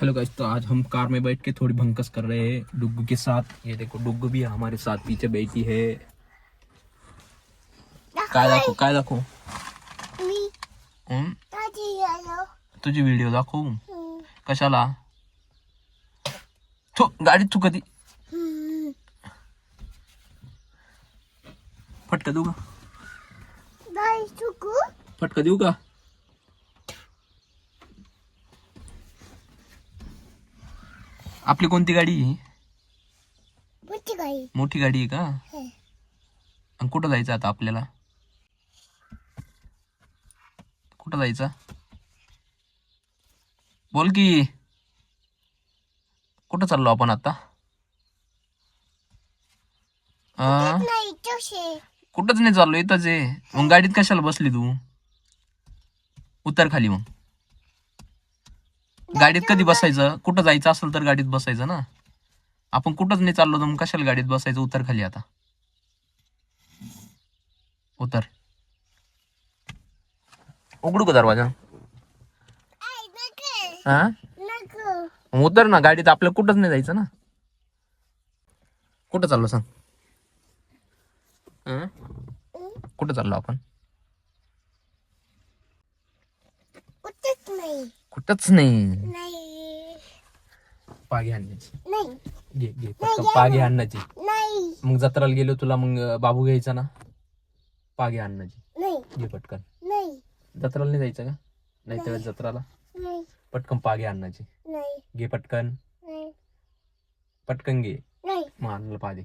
Hello guys, तो आज हम car में बैठ के थोड़ी भंकस कर रहे हैं डुग्गू के साथ। ये देखो डुग्गू भी हमारे साथ पीछे बैठी है। काय दाखवू तुझी व्हिडिओ दाखवू कशाला? तो गाडीत तू कधी फटका देऊ का? फटका देऊ का? आपली कोणती गाडी? मोठी गाडी आहे का? आणि कुठं जायचं आता आपल्याला? कुठं जायचं बोल की. कुठं चाललो आपण आता? कुठंच नाही चाललो, इथंच आहे. मग गाडीत कशाला बसली तू? उतर खाली. मग गाडीत कधी बसायचं? कुठं जायचं असेल तर गाडीत बसायचं ना. आपण कुठंच नाही चाललो तर मग कशाला गाडीत बसायचं? उतर खाली आता. उतर. उघडू का दरवाजा? हा उतर ना. गाडीत आपल्याला कुठंच नाही जायचं ना. कुठं चाललो सांग? कुठं चाललो आपण? कुठंच नाही. पागी आणण्याची. घे घे पटकन पागी आणण्याची. मग जत्राला गेलो तुला मग बाबू घ्यायचा ना. पागी आणण्याची. घे पटकन. जत्राला नाही जायचं का? नाही तर जत्राला पटकन पागी आणण्याची. घे पटकन. पटकन घे. मग आणलं पागी.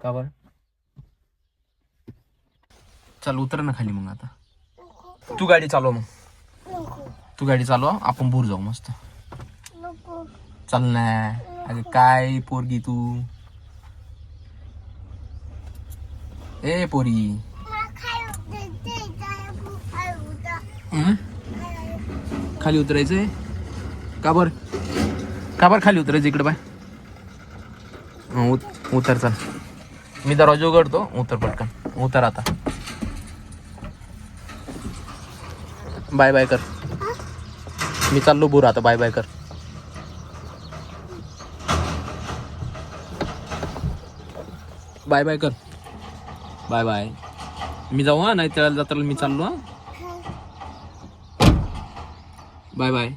का बर? चल उतर ना खाली. मग आता तू गाडी चालव. मग तू गाडी चालव. आपण भूर जाऊ मस्त. चल ना. अगं काय पोरगी तू? ए पोरी. खाली उतरायचंय? का बर? का बर खाली उतरायचं? इकडे बाय. उतर. चल मी दरवाजा उघडतो. उतर पटकन. उतर आता. बाय बाय कर. मी चाललो भूर आता. बाय बाय कर. बाय बाय कर. Bye bye. मी जाऊ हा. नाही त्याला जत्राला मी चाललो हा. Bye bye.